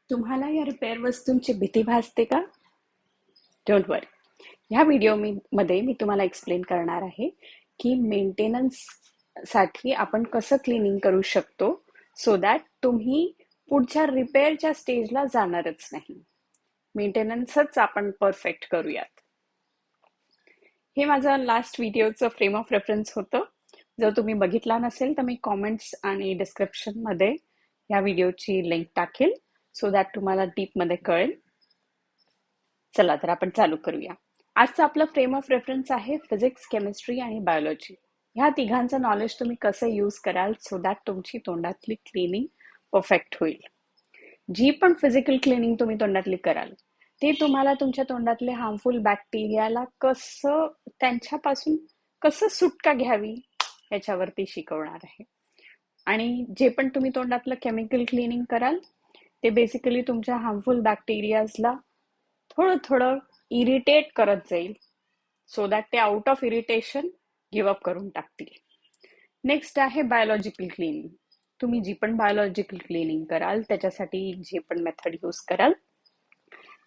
तुम्हाला या रिपेअर वस्तूंची भीती भासते का? डोंट वरी. ह्या मध्ये मी तुम्हाला एक्सप्लेन करणार आहे की मेंटेनन्स साठी आपण कसं क्लिनिंग करू शकतो सो दॅट तुम्ही पुढच्या रिपेअरच्या स्टेजला जाणारच नाही. मेंटेनन्सच आपण परफेक्ट करूयात. हे माझं लास्ट व्हिडिओचं फ्रेम ऑफ रेफरन्स होतं. जर तुम्ही बघितला नसेल तर मी कॉमेंट्स आणि डिस्क्रिप्शन मध्ये या व्हिडिओची लिंक टाकेल सो दॅट तुम्हाला डीपमध्ये कळेल. चला तर आपण चालू करूया. आजचं आपलं फ्रेम ऑफ रेफरन्स आहे फिजिक्स, केमिस्ट्री आणि बायोलॉजी. ह्या तिघांचं नॉलेज तुम्ही कसं यूज कराल सो दॅट तुमची तोंडातली क्लिनिंग परफेक्ट होईल. जी पण फिजिकल क्लिनिंग तुम्ही तोंडातली कराल ते तुम्हाला तुमच्या तोंडातले हार्मफुल बॅक्टेरियाला त्यांच्यापासून कसं सुटका घ्यावी याच्यावरती शिकवणार आहे. आणि जे पण तुम्ही तोंडातलं केमिकल क्लिनिंग कराल ते बेसिकली तुमच्या हार्मफुल बॅक्टेरियाजला थोडं थोडं इरिटेट करत जाईल सो दॅट ते out of irritation give up करून टाकतील. नेक्स्ट आहे बायोलॉजिकल क्लिनिंग. तुम्ही जी पण बायोलॉजिकल क्लिनिंग कराल त्याच्यासाठी जे पण मेथड यूज कराल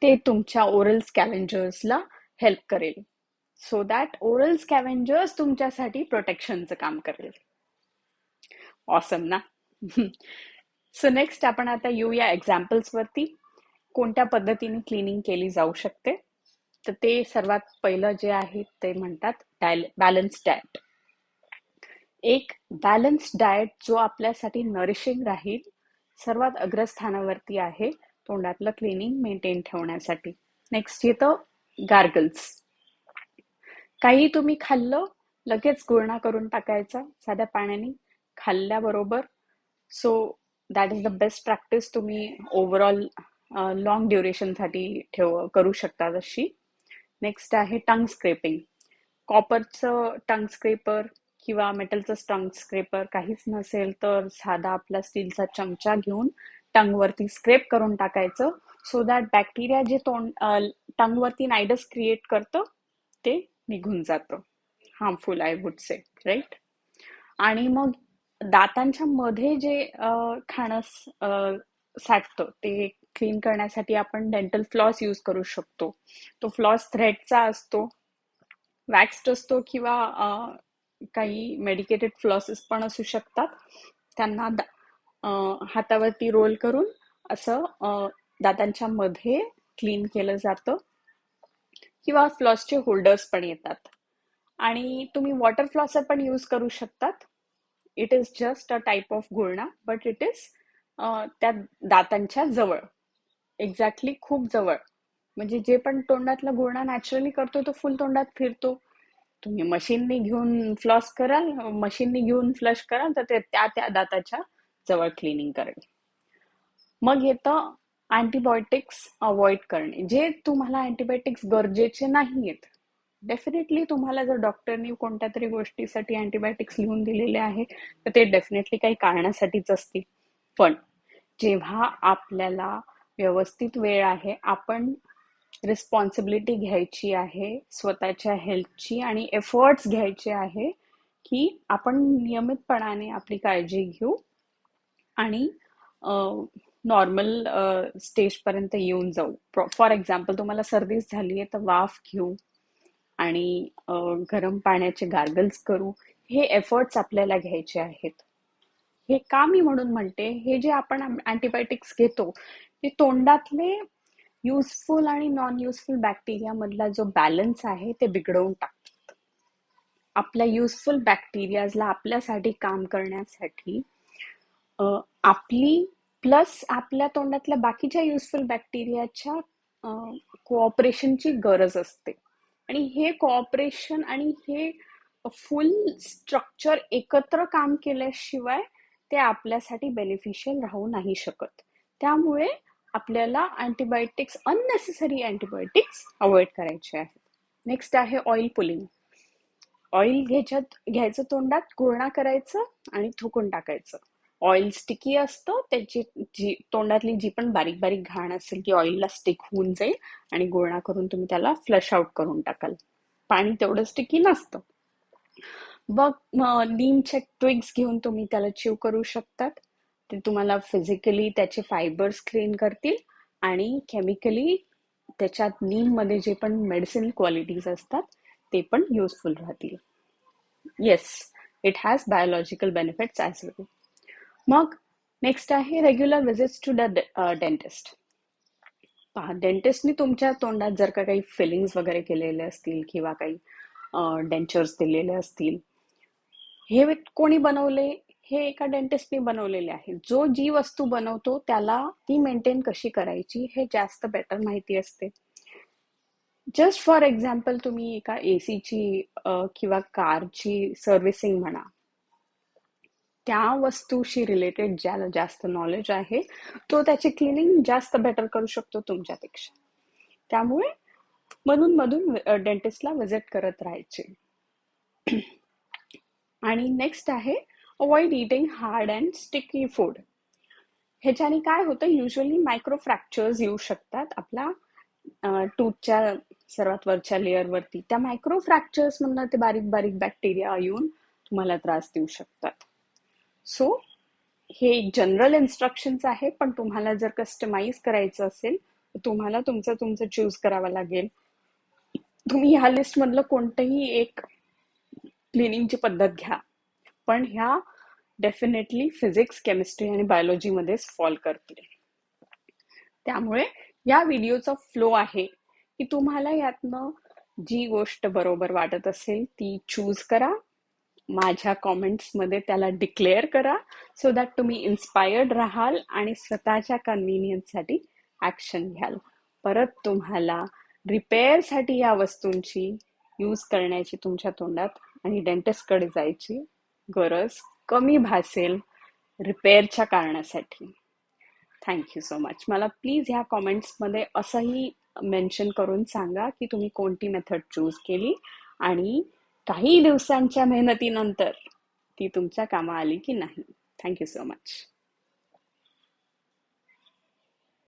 ते तुमच्या ओरल स्कॅव्हेंजर्सला हेल्प करेल सो दॅट ओरल स्कॅव्हेंजर्स तुमच्यासाठी प्रोटेक्शनचं काम करेल. ऑसम ना? सो नेक्स्ट आपण आता येऊया एक्झाम्पल्स वरती. कोणत्या पद्धतीने क्लिनिंग केली जाऊ शकते. तर ते सर्वात पहिलं जे आहे ते म्हणतात बॅलन्स डाएट. एक बॅलन्स डाएट जो आपल्यासाठी नरिशिंग राहील सर्वात अग्रस्थानावरती आहे तोंडातलं क्लिनिंग मेंटेन ठेवण्यासाठी. नेक्स्ट येतं गार्गल्स. काही तुम्ही खाल्लं लगेच गुळणा करून टाकायचा साध्या पाण्याने खाल्ल्याबरोबर. So that is the best practice. तुम्ही ओव्हरऑल लॉंग ड्युरेशनसाठी करू शकता तशी. नेक्स्ट आहे टंग स्क्रेपिंग. कॉपरचं टंग स्क्रेपर किंवा मेटलचं टंग स्क्रेपर काहीच नसेल तर साधा आपला स्टीलचा चमचा घेऊन टंगवरती स्क्रेप करून टाकायचं सो दॅट बॅक्टेरिया जे टंगवरती नायडस क्रिएट करतं ते निघून जातं. Harmful I would say, right. आणि मग दातांच्या मध्ये जे खाणं साठतं ते क्लीन करण्यासाठी आपण डेंटल फ्लॉस यूज करू शकतो. तो फ्लॉस थ्रेडचा असतो, वॅक्स्ड असतो किंवा काही मेडिकेटेड फ्लॉसेस पण असू शकतात. त्यांना हातावरती रोल करून असं दातांच्या मध्ये क्लीन केलं जातं. किंवा फ्लॉसचे होल्डर्स पण येतात. आणि तुम्ही वॉटर फ्लॉसर पण यूज करू शकतात. It is just a type of गुळणा बट इट इज त्या दातांच्या जवळ, एक्झॅक्टली खूप जवळ. म्हणजे जे पण तोंडातला गुळणा नॅचरली करतो तो फुल तोंडात फिरतो. तुम्ही मशीनने घेऊन फ्लश कराल तर ते त्या दाताच्या जवळ क्लिनिंग करेल. मग येतं अँटीबायोटिक्स अवॉइड करणे. जे तुम्हाला अँटीबायोटिक्स गरजेचे नाहीयेत. डेफिनेटली तुम्हाला जर डॉक्टरनी कोणत्या तरी गोष्टीसाठी अँटीबायोटिक्स लिहून दिलेले आहे तर ते डेफिनेटली काही कारणासाठीच असतील. पण जेव्हा आपल्याला व्यवस्थित वेळ आहे, आपण रिस्पॉन्सिबिलिटी घ्यायची आहे स्वतःच्या हेल्थची आणि एफर्ट्स घ्यायचे आहे की आपण नियमितपणाने आपली काळजी घेऊ आणि नॉर्मल स्टेजपर्यंत येऊन जाऊ. फॉर एक्झाम्पल तुम्हाला सर्दीच झाली आहे तर वाफ घेऊ आणि गरम पाण्याचे गार्गल्स करू. हे एफर्ट्स आपल्याला घ्यायचे आहेत. हे का मी म्हणून म्हणते, हे जे आपण अँटीबायोटिक्स घेतो ते तोंडातले युजफुल आणि नॉन युजफुल बॅक्टेरिया मधला जो बॅलन्स आहे ते बिघडवून टाकतात. आपल्या युजफुल बॅक्टेरियाजला आपल्यासाठी काम करण्यासाठी आपली प्लस आपल्या तोंडातल्या बाकीच्या युजफुल बॅक्टेरियाच्या कोऑपरेशनची गरज असते. आणि हे कोऑपरेशन आणि हे फुल स्ट्रक्चर एकत्र काम केल्याशिवाय ते आपल्यासाठी बेनिफिशियल राहू नाही शकत. त्यामुळे आपल्याला अननेसेसरी अँटीबायोटिक्स अवॉइड करायचे आहेत. नेक्स्ट आहे ऑइल पुलिंग. ऑइल घ्यायचं तोंडात, गुळणा करायचं आणि थुकून टाकायचं. ऑइल स्टिकी असतं, त्याची तोंडातली जी पण बारीक बारीक घाण असेल ती ऑइलला स्टिक होऊन जाईल आणि गुळणा करून तुम्ही त्याला फ्लश आउट करून टाकाल. पाणी तेवढं स्टिकी नसतं. मग नीमचे ट्विग्स घेऊन तुम्ही त्याला च्यू करू शकतात. ते तुम्हाला फिजिकली त्याचे फायबर्स क्लीन करतील आणि केमिकली त्याच्यात नीममध्ये जे पण मेडिसिनल क्वालिटीज असतात ते पण युजफुल राहतील. Yes, it has biological benefits as well. मग नेक्स्ट आहे regular visits to the dentist. पहा, डेंटिस्टनी तुमच्या तोंडात जर का काही फिलिंग्स वगैरे केलेले असतील किंवा काही डेंचर्स दिलेले असतील, हे कोणी बनवले? हे एका डेंटिस्टने बनवलेले आहे. जो जी वस्तू बनवतो त्याला ती मेंटेन कशी करायची हे जास्त बेटर माहिती असते. जस्ट फॉर एक्झाम्पल, तुम्ही एका एसीची किंवा कारची सर्व्हिसिंग म्हणा, त्या वस्तूशी रिलेटेड ज्याला जास्त नॉलेज आहे तो त्याची क्लिनिंग जास्त बेटर करू शकतो तुमच्यापेक्षा. त्यामुळे मधून मधून डेंटिस्टला विजिट करत राहायचे. आणि नेक्स्ट आहे avoid eating hard and sticky food. ह्याच्याने काय होतं, युजली मायक्रो फ्रॅक्चर्स येऊ शकतात आपल्या टूथच्या सर्वात वरच्या लेअरवरती. त्या मायक्रो फ्रॅक्चर्स मधनं ते बारीक बारीक बॅक्टेरिया येऊन तुम्हाला त्रास देऊ शकतात. सो हे एक जनरल इन्स्ट्रक्शन्स आहे, पण तुम्हाला जर कस्टमाइज करायचं असेल तर तुम्हाला तुमचं तुमचं चूज करावं लागेल. तुम्ही ह्या लिस्ट मधलं कोणतंही एक क्लिनिंगची पद्धत घ्या, पण ह्या डेफिनेटली फिजिक्स, केमिस्ट्री आणि बायोलॉजी मध्येच फॉल करतील. त्यामुळे या व्हिडिओचा फ्लो आहे की तुम्हाला यातनं जी गोष्ट बरोबर वाटत असेल ती चूज करा, माझ्या कॉमेंट्समध्ये त्याला डिक्लेअर करा, सो दॅट तुम्ही इन्स्पायर्ड राहाल आणि स्वतःच्या कन्व्हिनियन्ससाठी ॲक्शन घ्याल. परत तुम्हाला रिपेअरसाठी या वस्तूंची यूज करण्याची तुमच्या तोंडात आणि डेंटिस्टकडे जायची गरज कमी भासेल रिपेअरच्या कारणासाठी. Thank you so much. मला प्लीज ह्या कॉमेंट्समध्ये असंही मेन्शन करून सांगा की तुम्ही कोणती मेथड चूज केली आणि काही दिवसांच्या मेहनतीनंतर ती तुमच्या कामा आली की नाही. Thank you so much.